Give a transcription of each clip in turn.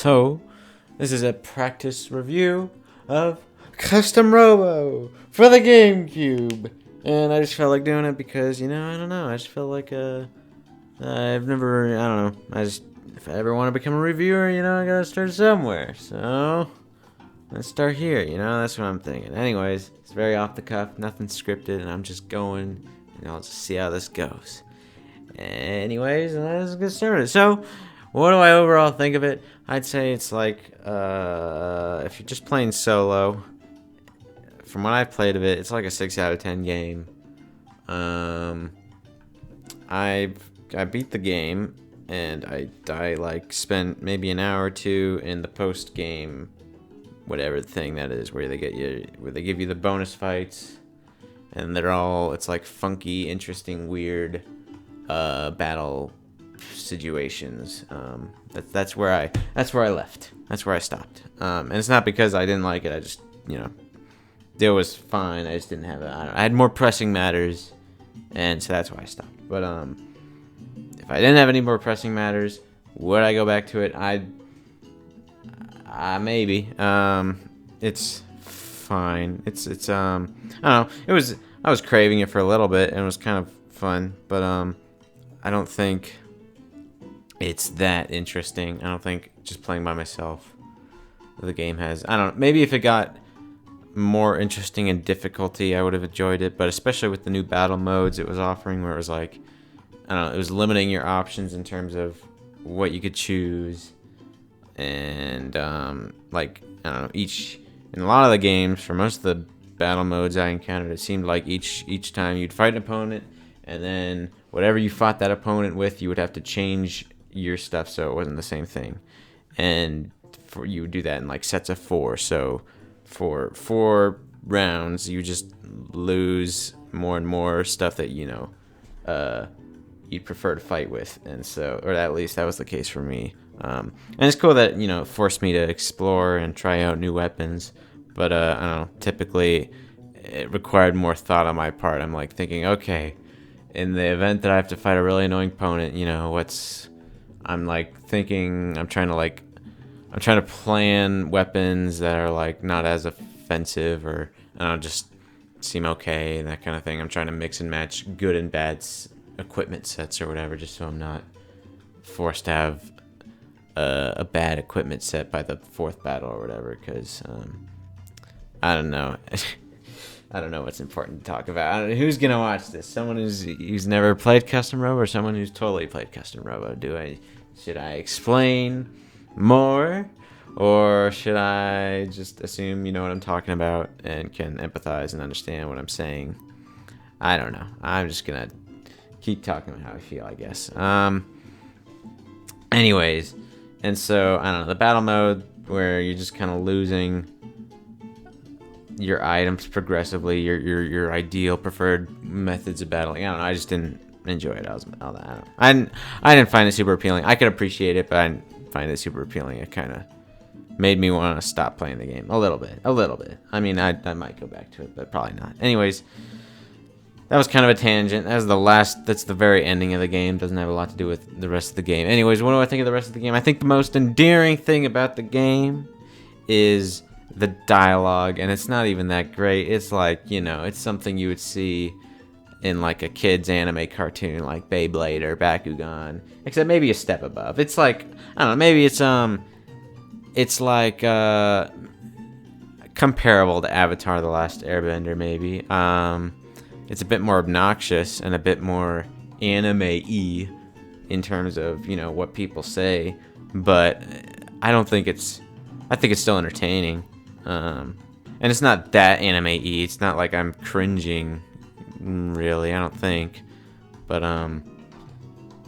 So, this is a practice review of Custom Robo for the GameCube. And I just felt like doing it because, I don't know. I just felt like, I've never, I don't know. If I ever want to become a reviewer, I gotta start somewhere. So, let's start here, that's what I'm thinking. Anyways, it's very off the cuff, nothing scripted, and I'm just going, and I'll just see how this goes. Anyways, let's get started. So, what do I overall think of it? I'd say it's like, if you're just playing solo, from what I've played of it, it's like a 6 out of 10 game. I beat the game, and I spent maybe an hour or two in the post game, whatever thing that is, where they give you the bonus fights, and it's like funky, interesting, weird battle situations. That's where I left. That's where I stopped. And it's not because I didn't like it. I just, it was fine. I just didn't have it. I had more pressing matters, and so that's why I stopped. But if I didn't have any more pressing matters, would I go back to it? Maybe. It's fine. It's I don't know. I was craving it for a little bit, and it was kind of fun, but I don't think it's that interesting. I don't think just playing by myself the game has. I don't know. Maybe if it got more interesting in difficulty, I would have enjoyed it. But especially with the new battle modes it was offering, where it was like, I don't know, it was limiting your options in terms of what you could choose, and I don't know, in a lot of the games, for most of the battle modes I encountered, it seemed like each time you'd fight an opponent, and then whatever you fought that opponent with, you would have to change your stuff so it wasn't the same thing. And you would do that in like sets of 4. So for 4 rounds, you just lose more and more stuff that you'd prefer to fight with. And so, or at least that was the case for me. And it's cool that it forced me to explore and try out new weapons. But I don't know. Typically, it required more thought on my part. I'm like thinking, okay, in the event that I have to fight a really annoying opponent, I'm trying to plan weapons that are like not as offensive, or just seem okay and that kind of thing. I'm trying to mix and match good and bad equipment sets or whatever, just so I'm not forced to have a bad equipment set by the 4th battle or whatever, because I don't know. I don't know what's important to talk about. I don't know who's gonna watch this. Someone who's never played Custom Robo, or someone who's totally played Custom Robo. Should I explain more, or should I just assume you know what I'm talking about and can empathize and understand what I'm saying? I don't know. I'm just gonna keep talking about how I feel, I guess. Anyways, and so I don't know, the battle mode where you're just kind of losing your items progressively, your ideal preferred methods of battling. I don't know. I just didn't enjoy it. I didn't find it super appealing. I could appreciate it, but I didn't find it super appealing. It kind of made me want to stop playing the game a little bit. I mean, I might go back to it, but probably not. Anyways, that was kind of a tangent. That's the very ending of the game. Doesn't have a lot to do with the rest of the game. Anyways, what do I think of the rest of the game? I think the most endearing thing about the game is the dialogue, and it's not even that great. It's like, it's something you would see in like a kid's anime cartoon like Beyblade or Bakugan, except maybe a step above. It's like, I don't know, maybe it's like comparable to Avatar: The Last Airbender, maybe. It's a bit more obnoxious and a bit more anime-y in terms of, what people say, but I think it's still entertaining. And it's not that anime-y. It's not like I'm cringing, really. I don't think. But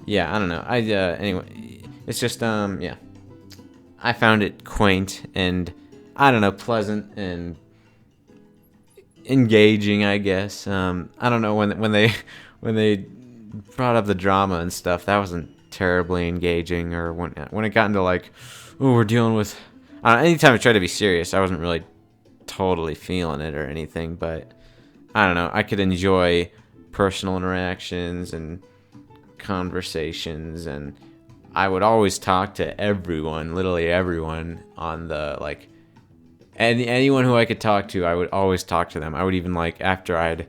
yeah, I don't know. Anyway, it's just yeah. I found it quaint and, I don't know, pleasant and engaging, I guess. I don't know, when they brought up the drama and stuff, that wasn't terribly engaging. Or when it got into like, oh, we're dealing with, anytime I tried to be serious, I wasn't really totally feeling it or anything. But I don't know, I could enjoy personal interactions and conversations and I would always talk to everyone, literally everyone on the like, anyone who I could talk to, I would always talk to them. I would even like after I'd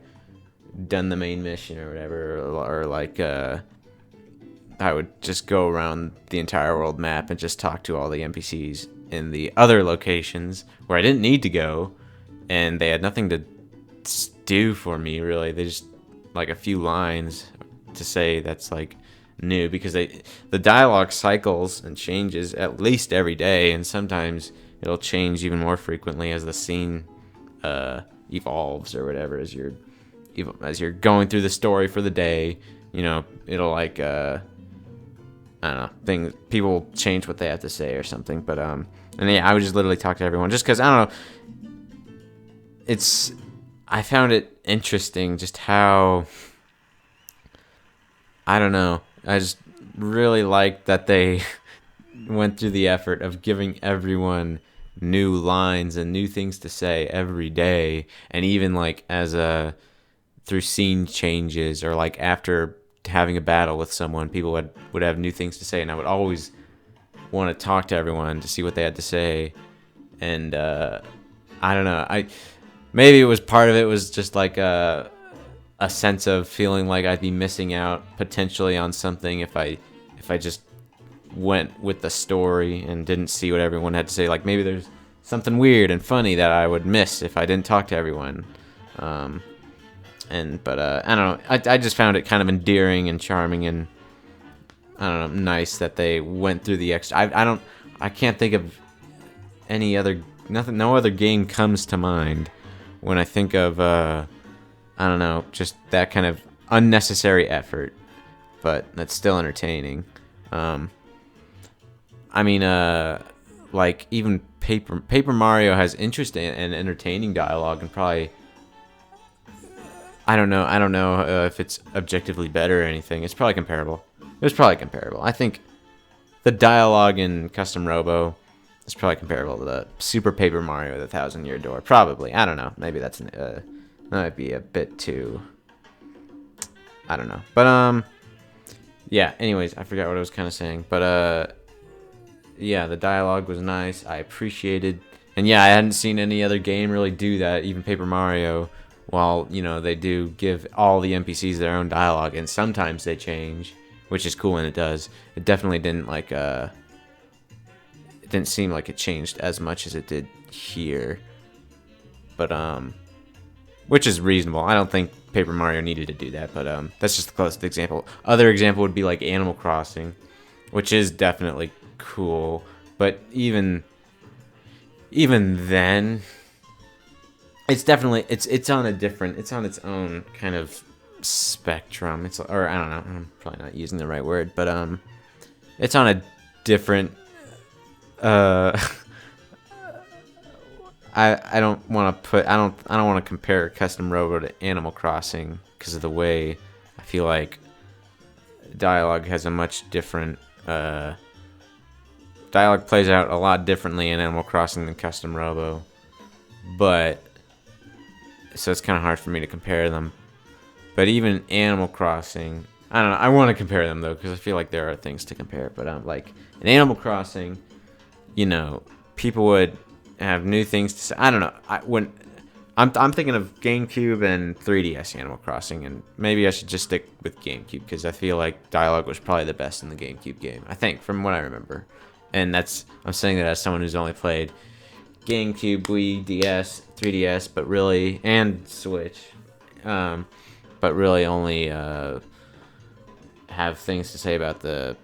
done the main mission or whatever, or like I would just go around the entire world map and just talk to all the NPCs in the other locations where I didn't need to go, and they had nothing to do for me really. They just like a few lines to say that's like new, because the dialogue cycles and changes at least every day, and sometimes it'll change even more frequently as the scene evolves or whatever, as you're going through the story for the day. You know, it'll like I don't know, people change what they have to say or something. But and yeah, I would just literally talk to everyone just because, I don't know, I found it interesting just how, I don't know, I just really liked that they went through the effort of giving everyone new lines and new things to say every day, and even like through scene changes, or like after having a battle with someone, people would have new things to say, and I would always want to talk to everyone to see what they had to say. And I don't know, maybe it was part of it was just like a sense of feeling like I'd be missing out potentially on something if I just went with the story and didn't see what everyone had to say. Like maybe there's something weird and funny that I would miss if I didn't talk to everyone. But I don't know. I just found it kind of endearing and charming, and I don't know, nice that they went through the extra. I can't think of any other, no other game comes to mind when I think of I don't know, just that kind of unnecessary effort, but that's still entertaining. I mean, like even Paper Mario has interesting and entertaining dialogue, and probably, I don't know if it's objectively better or anything. It's probably comparable. It was probably comparable. I think the dialogue in Custom Robo is probably comparable to the Super Paper Mario: The Thousand Year Door. Probably. I don't know. Maybe that might be a bit too, I don't know. But yeah. Anyways, I forgot what I was kind of saying. But yeah, the dialogue was nice. I appreciated, and yeah, I hadn't seen any other game really do that. Even Paper Mario. While, you know, they do give all the NPCs their own dialogue, and sometimes they change, which is cool when it does. It definitely didn't like it didn't seem like it changed as much as it did here. But which is reasonable. I don't think Paper Mario needed to do that, but that's just the closest example. Other example would be like Animal Crossing, which is definitely cool, but even then, it's definitely it's on its own kind of spectrum. Or I don't know, I'm probably not using the right word, but it's on a different I don't want to compare Custom Robo to Animal Crossing because of the way I feel like dialogue has a much different dialogue plays out a lot differently in Animal Crossing than Custom Robo, but so it's kind of hard for me to compare them. But even Animal Crossing, I don't know. I want to compare them though, because I feel like there are things to compare. But like in Animal Crossing, you know, people would have new things to say. I don't know. I'm thinking of GameCube and 3DS Animal Crossing, and maybe I should just stick with GameCube because I feel like dialogue was probably the best in the GameCube game. I think, from what I remember, and I'm saying that as someone who's only played GameCube, Wii, DS, 3DS, but really, and Switch, but really only have things to say about the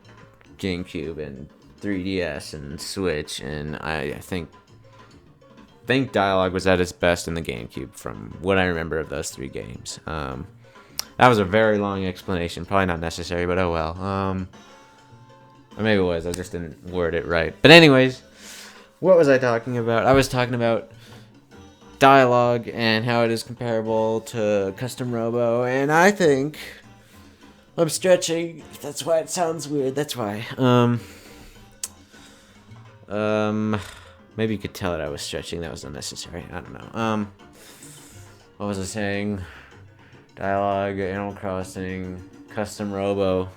GameCube and 3DS and Switch, and I think dialogue was at its best in the GameCube from what I remember of those three games. That was a very long explanation, probably not necessary, but oh well. Or maybe it was, I just didn't word it right. But anyways, what was I talking about? I was talking about dialogue and how it is comparable to Custom Robo, and I think I'm stretching. That's why it sounds weird. That's why. Maybe you could tell that I was stretching. That was unnecessary. I don't know. What was I saying? Dialogue, Animal Crossing, Custom Robo.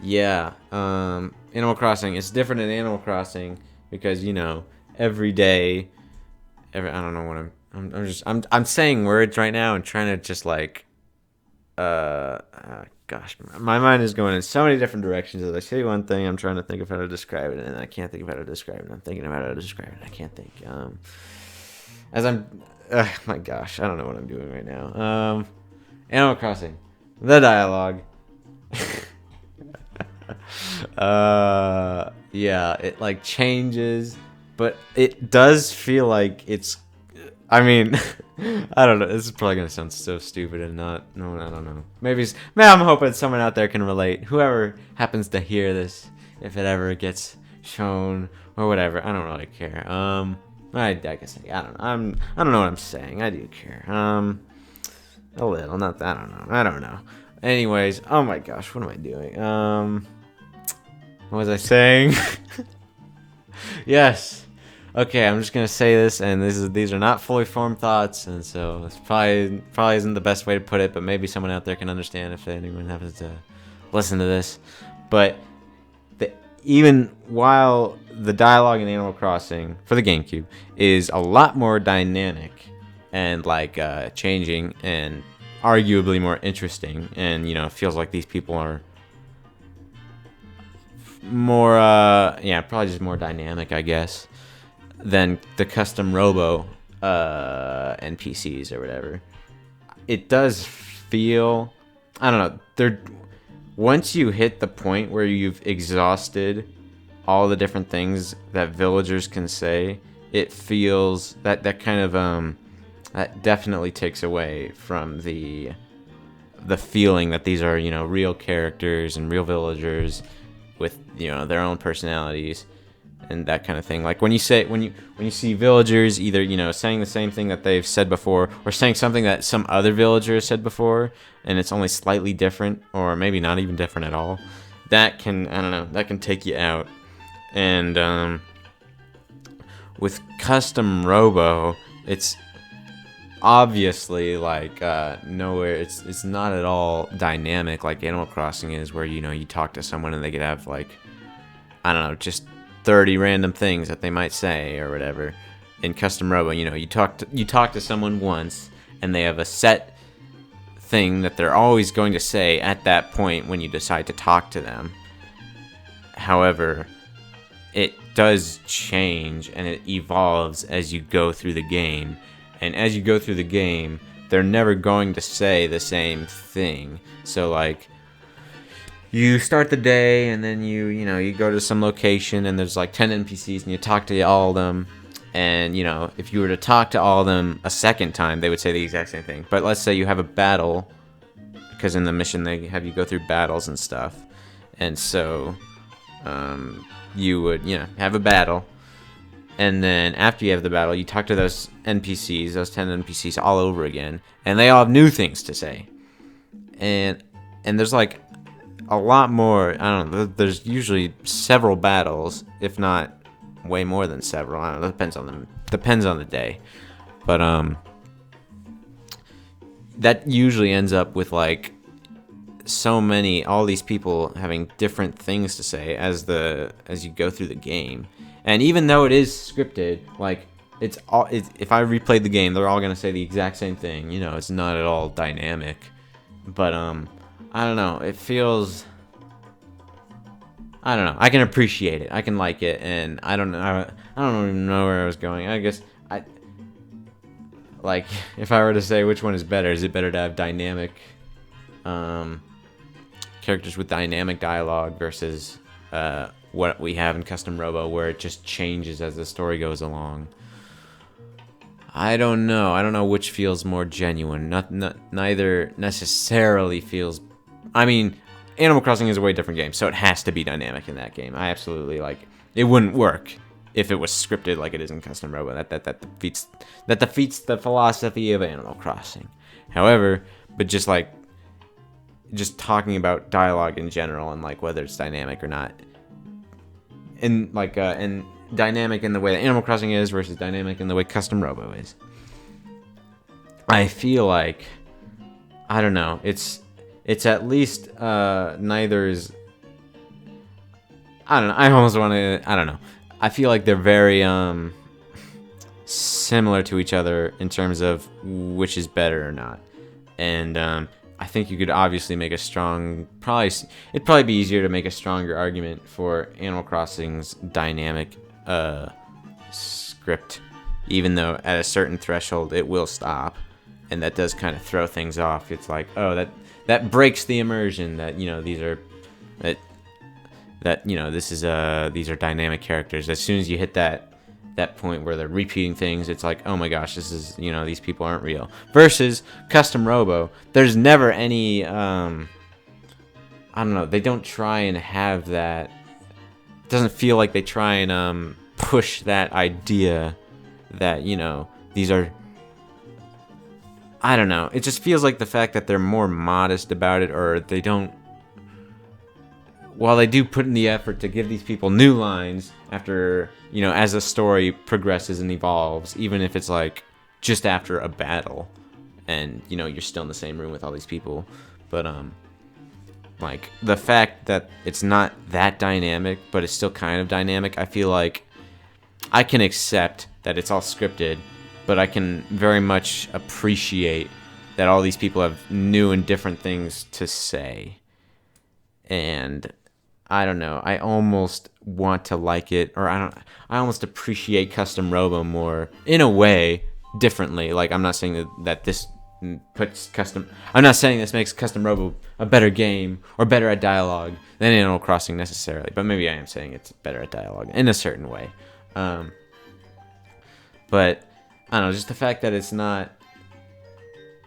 Yeah, Animal Crossing is different in Animal Crossing because every day, I don't know what I'm saying words right now and trying to just like gosh, my mind is going in so many different directions. As I say one thing, I'm trying to think of how to describe it, and I can't think of how to describe it. I'm thinking about how to describe it. I can't think. As I'm, my gosh, I don't know what I'm doing right now. Animal Crossing, the dialogue. Yeah, it like changes, but it does feel like it's. I mean, I don't know. This is probably gonna sound so stupid and not. No, I don't know. Maybe I'm hoping someone out there can relate. Whoever happens to hear this, if it ever gets shown or whatever, I don't really care. I guess I don't know. I don't know what I'm saying. I do care. A little, not. I don't know. I don't know. Anyways, oh my gosh, what am I doing? What was I saying? Yes. Okay, I'm just gonna say this, and these are not fully formed thoughts, and so it's probably isn't the best way to put it, but maybe someone out there can understand if anyone happens to listen to this. But even while the dialogue in Animal Crossing for the GameCube is a lot more dynamic and like changing and arguably more interesting, and it feels like these people are more yeah, probably just more dynamic, I guess, than the custom Robo NPCs or whatever. It does feel, I don't know, once you hit the point where you've exhausted all the different things that villagers can say, it feels that kind of that definitely takes away from the feeling that these are real characters and real villagers with their own personalities and that kind of thing. Like when you see villagers either saying the same thing that they've said before or saying something that some other villager has said before and it's only slightly different or maybe not even different at all, that can, I don't know, that can take you out. And with custom Robo, it's obviously like nowhere, it's not at all dynamic like Animal Crossing is, where you talk to someone and they could have like, I don't know, just 30 random things that they might say or whatever. In custom Robo, you talk to someone once and they have a set thing that they're always going to say at that point when you decide to talk to them. However, it does change and it evolves as you go through the game. And as you go through the game, they're never going to say the same thing. So like, you start the day and then you go to some location and there's like 10 NPCs and you talk to all of them. And if you were to talk to all of them a second time, they would say the exact same thing. But let's say you have a battle, because in the mission they have you go through battles and stuff. And so you would have a battle. And then after you have the battle, you talk to those NPCs, those 10 NPCs all over again. And they all have new things to say. And there's like a lot more, I don't know, there's usually several battles, if not way more than several. I don't know, depends on the day. But that usually ends up with like all these people having different things to say as you go through the game. And even though it is scripted, like if I replayed the game, they're all gonna say the exact same thing. It's not at all dynamic. But I don't know. It feels, I don't know. I can appreciate it. I can like it, and I don't know. I don't even know where I was going. I guess like if I were to say which one is better, is it better to have dynamic characters with dynamic dialogue versus what we have in custom Robo, where it just changes as the story goes along? I don't know. I don't know which feels more genuine. Neither necessarily feels. I mean, Animal Crossing is a way different game, so it has to be dynamic in that game. I absolutely like. It wouldn't work if it was scripted like it is in custom Robo. That defeats the philosophy of Animal Crossing. However, but just talking about dialogue in general and like whether it's dynamic or not, and like and dynamic in the way that Animal Crossing is versus dynamic in the way custom Robo is, I feel like, I don't know, it's at least neither is I don't know. I almost want to. I don't know. I feel like they're very similar to each other in terms of which is better or not. And I think you could obviously make a strong. It'd probably be easier to make a stronger argument for Animal Crossing's dynamic script, even though at a certain threshold it will stop, and that does kind of throw things off. It's like, oh, that breaks the immersion that these are this is these are dynamic characters. As soon as you hit that point where they're repeating things, it's like, oh my gosh, this is these people aren't real. Versus Custom Robo, there's never any I don't know, they don't try and have that. It doesn't feel like they try and push that idea that these are, I don't know, it just feels like the fact that they're more modest about it, or they don't, while they do put in the effort to give these people new lines after, as the story progresses and evolves, even if it's like just after a battle and, you're still in the same room with all these people. But, like, the fact that it's not that dynamic, but it's still kind of dynamic, I feel like I can accept that it's all scripted, but I can very much appreciate that all these people have new and different things to say. And I don't know, I almost want to like it, or I almost appreciate Custom Robo more, in a way, differently. Like, I'm not saying that this I'm not saying this makes Custom Robo a better game, or better at dialogue than Animal Crossing necessarily, but maybe I am saying it's better at dialogue in a certain way. But, I don't know, just the fact that it's not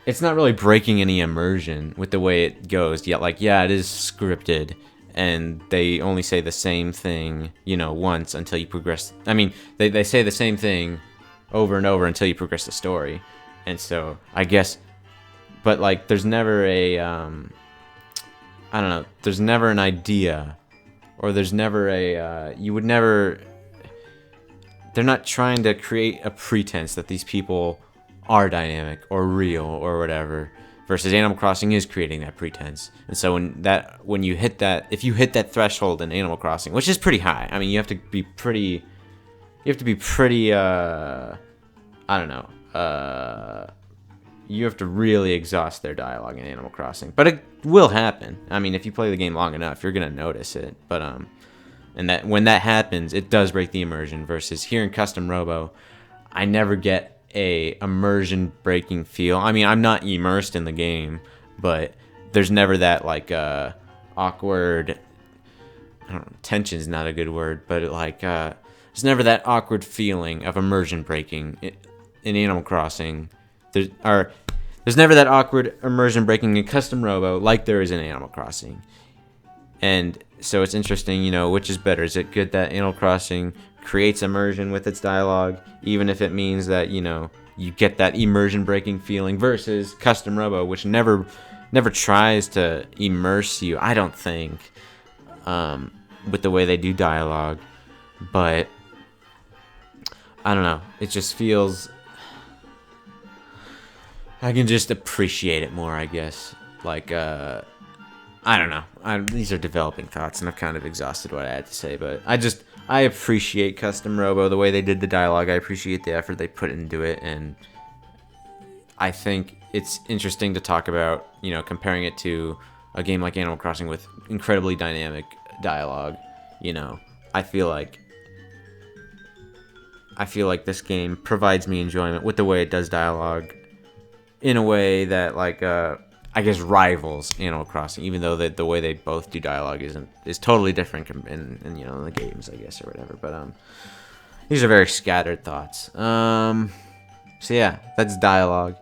really breaking any immersion with the way it goes. Yet, like, yeah, it is scripted, and they only say the same thing, once until you progress. I mean, they say the same thing over and over until you progress the story. And so, I guess, but, like, there's never a, I don't know, there's never an idea, or there's never a, they're not trying to create a pretense that these people are dynamic or real or whatever. Versus Animal Crossing is creating that pretense. And so when you hit that, if you hit that threshold in Animal Crossing, which is pretty high, I mean, you have to be pretty, I don't know, you have to really exhaust their dialogue in Animal Crossing. But it will happen. I mean, if you play the game long enough, you're gonna notice it. But and that when that happens, it does break the immersion. Versus here in Custom Robo, I never get a immersion breaking feel. I mean, I'm not immersed in the game, but there's never that like awkward, I don't know, tension is not a good word, but there's never that awkward feeling of immersion breaking in Animal Crossing. There's never that awkward immersion breaking in Custom Robo like there is in Animal Crossing. And so it's interesting, which is better? Is it good that Animal Crossing creates immersion with its dialogue, even if it means that, you get that immersion breaking feeling, versus Custom Robo, which never tries to immerse you, I don't think, with the way they do dialogue. But I don't know, it just feels, I can just appreciate it more, I guess. Like, I don't know. These are developing thoughts, and I've kind of exhausted what I had to say, but I appreciate Custom Robo, the way they did the dialogue. I appreciate the effort they put into it, and I think it's interesting to talk about, comparing it to a game like Animal Crossing with incredibly dynamic dialogue. I feel like this game provides me enjoyment with the way it does dialogue in a way that, like, I guess rivals Animal Crossing, even though the way they both do dialogue is totally different in the games, I guess, or whatever. But these are very scattered thoughts. So yeah, that's dialogue,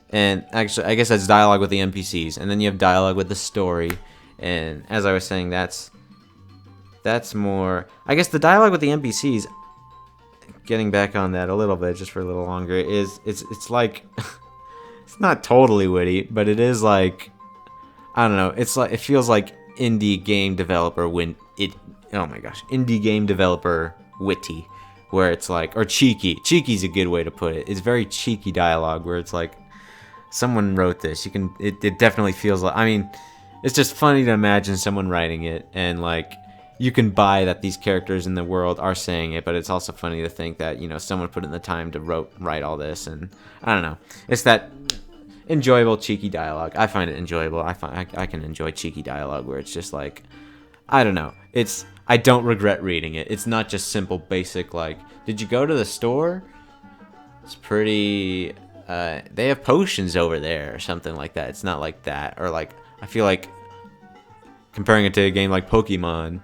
and actually, I guess that's dialogue with the NPCs, and then you have dialogue with the story. And as I was saying, that's more. I guess the dialogue with the NPCs. Getting back on that a little bit, just for a little longer, it's like. It's not totally witty, but it is like, I don't know. It's like, it feels like indie game developer indie game developer witty, where it's like, or cheeky. Cheeky's a good way to put it. It's very cheeky dialogue where it's like, someone wrote this. It definitely feels like, I mean, it's just funny to imagine someone writing it, and like, you can buy that these characters in the world are saying it, but it's also funny to think that, you know, someone put in the time to write all this, and I don't know. It's that enjoyable, cheeky dialogue. I find it enjoyable. I can enjoy cheeky dialogue where it's just like, I don't know. I don't regret reading it. It's not just simple, basic, like, did you go to the store? It's pretty, they have potions over there or something like that. It's not like that. Or like, I feel like comparing it to a game like Pokemon,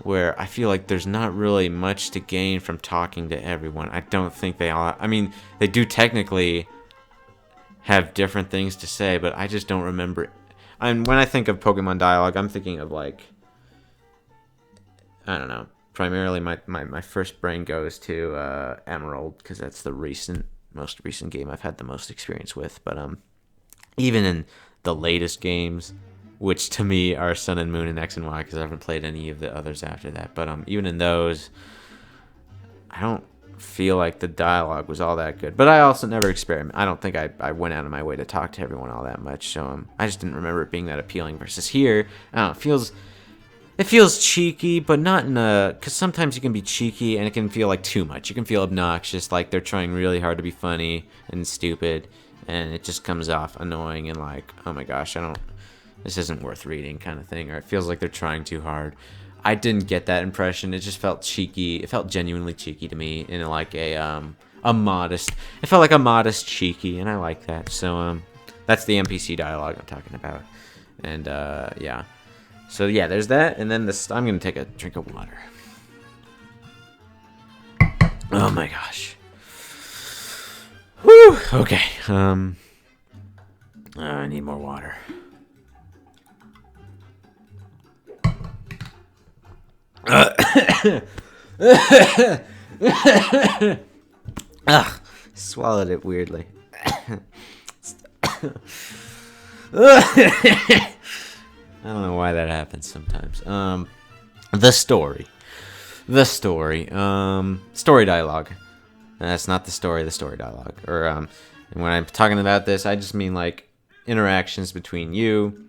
where I feel like there's not really much to gain from talking to everyone. I don't think they all, I mean, they do technically have different things to say, but I just don't remember. And when I think of Pokemon dialogue, I'm thinking of like, I don't know. Primarily, my first brain goes to Emerald, because that's the most recent game I've had the most experience with. But even in the latest games, which to me are Sun and Moon and X and Y, because I haven't played any of the others after that. But even in those, I don't feel like the dialogue was all that good. But I also never experiment. I don't think I went out of my way to talk to everyone all that much. So I just didn't remember it being that appealing. Versus here, I don't know, it feels cheeky, but not in a... Because sometimes you can be cheeky and it can feel like too much. You can feel obnoxious, like they're trying really hard to be funny and stupid. And it just comes off annoying and like, oh my gosh, this isn't worth reading kind of thing. Or it feels like they're trying too hard. I didn't get that impression. It just felt cheeky. It felt genuinely cheeky to me in like a modest... It felt like a modest cheeky, and I like that. So that's the NPC dialogue I'm talking about. And yeah. So yeah, there's that, and then this. I'm gonna take a drink of water. Oh my gosh. Whew. Okay. I need more water. Ugh, swallowed it weirdly. I don't know why that happens sometimes. The story. Story dialogue. That's not the story dialogue. Or, and when I'm talking about this, I just mean, like, interactions between you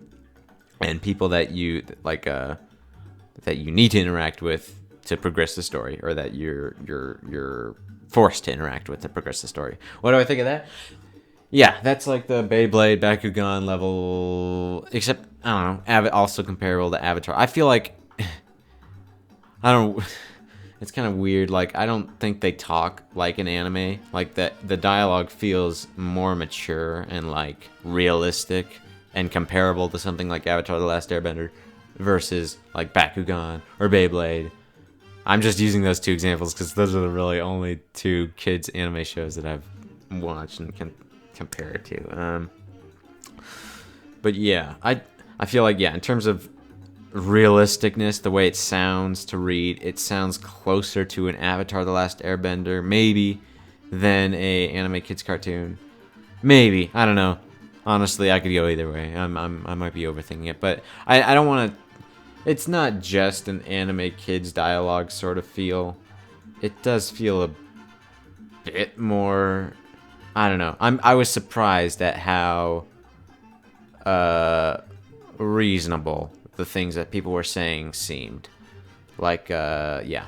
and people that you, like, that you need to interact with to progress the story, or that you're forced to interact with to progress the story. What do I think of that? Yeah, that's like the Beyblade Bakugan level, except, I don't know, also comparable to Avatar. I feel like, it's kind of weird, like, I don't think they talk like an anime, like, the dialogue feels more mature and, like, realistic and comparable to something like Avatar The Last Airbender versus, like, Bakugan or Beyblade. I'm just using those two examples because those are the really only two kids anime shows that I've watched and can compare it to. But yeah, I feel like, yeah, in terms of realisticness, the way it sounds to read, it sounds closer to an Avatar The Last Airbender, maybe, than a anime kids cartoon. Maybe, I don't know. Honestly, I could go either way. I might be overthinking it, but I don't want to... It's not just an anime kids dialogue sort of feel. It does feel a bit more... I don't know. I was surprised at how reasonable the things that people were saying seemed. Like, yeah.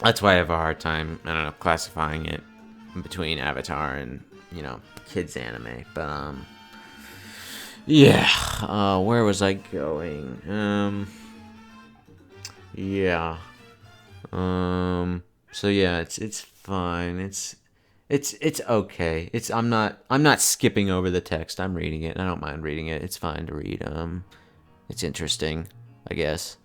That's why I have a hard time, I don't know, classifying it between Avatar and, you know, kids anime. But, yeah. Where was I going? Yeah. So yeah, it's fine. It's okay. I'm not skipping over the text. I'm reading it. I don't mind reading it. It's fine to read. It's interesting, I guess.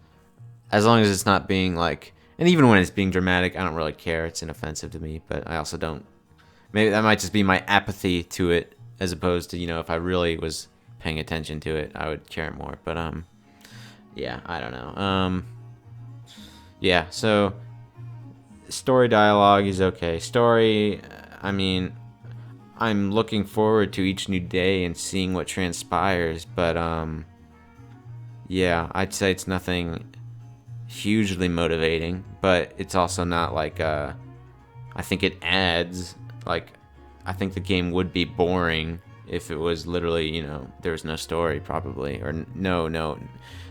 As long as it's not being like, and even when it's being dramatic, I don't really care. It's inoffensive to me, but I also don't. Maybe that might just be my apathy to it, as opposed to, you know, if I really was paying attention to it, I would care more. But yeah, I don't know. Yeah, so story dialogue is okay. Story, I mean, I'm looking forward to each new day and seeing what transpires, but yeah, I'd say it's nothing hugely motivating, but it's also not like I think it adds, like, I think the game would be boring if it was literally, there was no story probably, or no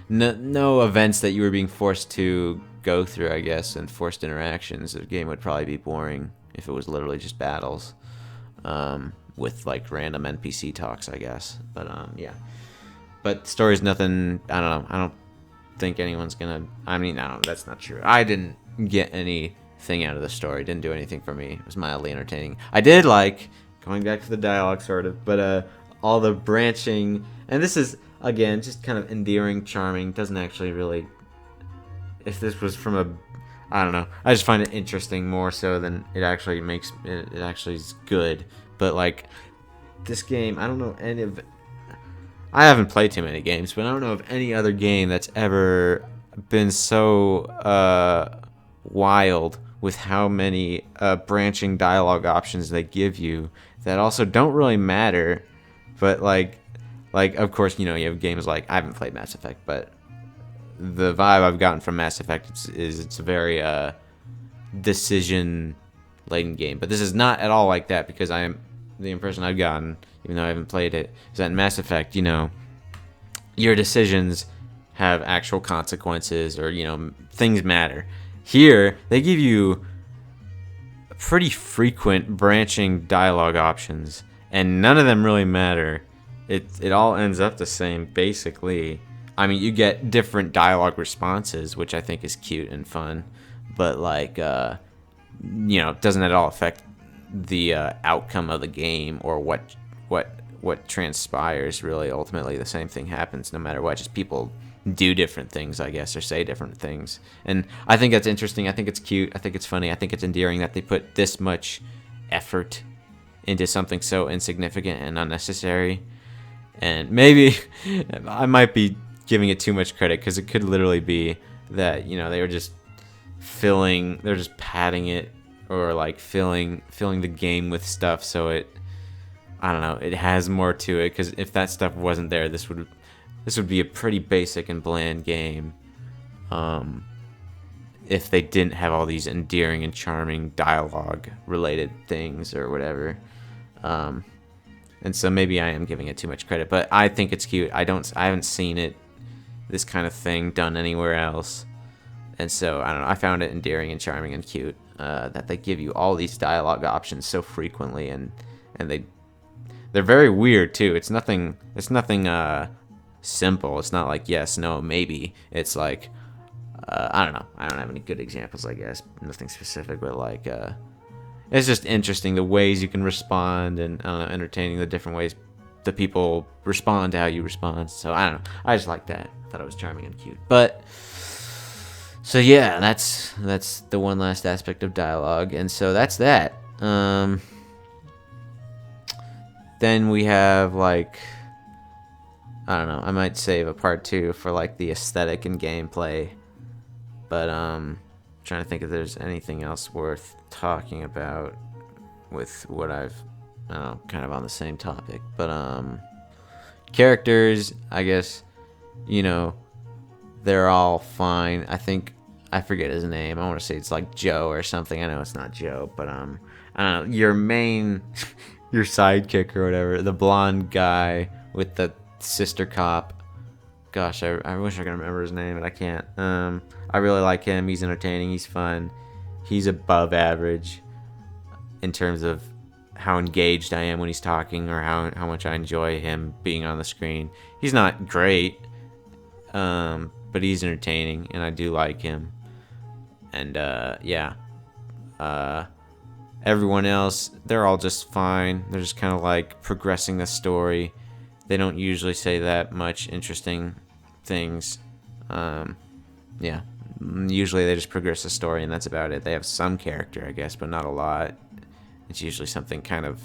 events that you were being forced to go through, I guess, and forced interactions. The game would probably be boring if it was literally just battles, with like random NPC talks, I guess. But yeah. But story's nothing. I don't know. I don't think anyone's gonna. I mean, I don't. That's not true. I didn't get anything out of the story. It didn't do anything for me. It was mildly entertaining. I did like going back to the dialogue, sort of, but all the branching, and this is again just kind of endearing, charming. Doesn't actually really. If this was from a, I don't know. I just find it interesting more so than it actually makes it. It actually is good. But like this game, I don't know any of. I haven't played too many games, but I don't know of any other game that's ever been so wild with how many branching dialogue options they give you that also don't really matter. But like of course, you have games like, I haven't played Mass Effect, but the vibe I've gotten from Mass Effect is it's a very decision laden game. But this is not at all like that, because the impression I've gotten, even though I haven't played it, is that in Mass Effect, your decisions have actual consequences, or, things matter. Here, they give you pretty frequent branching dialogue options, and none of them really matter. It all ends up the same, basically. I mean, you get different dialogue responses, which I think is cute and fun, but, like, doesn't at all affect the outcome of the game, or what transpires. Really, ultimately the same thing happens no matter what, just people do different things, I guess, or say different things. And I think that's interesting. I think it's cute. I think it's funny. I think it's endearing that they put this much effort into something so insignificant and unnecessary. And maybe I might be giving it too much credit, because it could literally be that they were just they're just padding it, or like filling the game with stuff, so I don't know, it has more to it. Because if that stuff wasn't there, this would be a pretty basic and bland game, if they didn't have all these endearing and charming dialogue related things or whatever. And so maybe I am giving it too much credit, but I think it's cute. I haven't seen this kind of thing done anywhere else. And so, I don't know, I found it endearing and charming and cute, that they give you all these dialogue options so frequently, and they're very weird too. It's nothing simple. It's not like yes, no, maybe. It's like, I don't know. I don't have any good examples, I guess. Nothing specific, but like, it's just interesting the ways you can respond, and entertaining the different ways the people respond to how you respond. So I don't know. I just like that. I thought it was charming and cute. But so yeah, that's the one last aspect of dialogue, and so that's that. Then we have, like, I don't know, I might save a part 2 for like the aesthetic and gameplay, but trying to think if there's anything else worth talking about with what I've, I don't know, kind of on the same topic. But characters, I guess, they're all fine. I forget his name. I want to say it's like Joe or something. I know it's not Joe, but I don't know, your main your sidekick or whatever, the blonde guy with the sister cop. Gosh, I wish I could remember his name, but I can't. I really like him. He's entertaining. He's fun. He's above average in terms of how engaged I am when he's talking, or how much I enjoy him being on the screen. He's not great, but he's entertaining, and I do like him. And yeah, everyone else, they're all just fine. They're just kind of like progressing the story. They don't usually say that much interesting things. Yeah, usually they just progress the story, and that's about it. They have some character, I guess, but not a lot. It's usually something kind of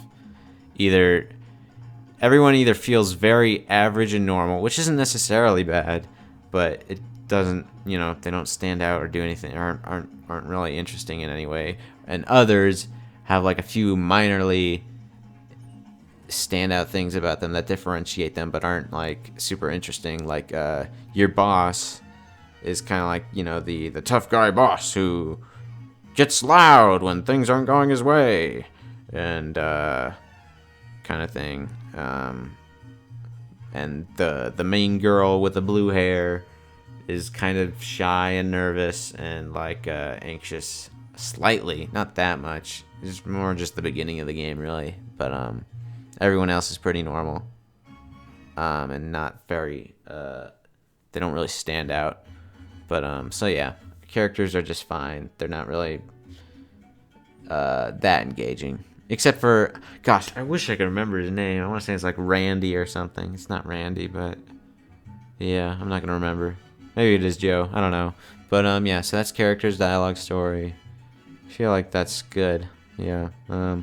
everyone either feels very average and normal, which isn't necessarily bad, but it doesn't, they don't stand out or do anything, aren't really interesting in any way. And others have like a few minorly standout things about them that differentiate them, but aren't like super interesting. Like your boss is kind of like, the tough guy boss who gets loud when things aren't going his way, and kind kind of thing. And the main girl with the blue hair is kind of shy and nervous and like anxious slightly, not that much. It's more just the beginning of the game, really. But everyone else is pretty normal, and not very. They don't really stand out. But so yeah, characters are just fine. They're not really that engaging. Except for, gosh, I wish I could remember his name. I want to say it's like Randy or something. It's not Randy, but yeah, I'm not gonna remember. Maybe it is Joe. I don't know. But yeah. So that's characters, dialogue, story. I feel like that's good. Yeah. I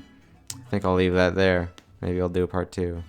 think I'll leave that there. Maybe I'll do a part 2.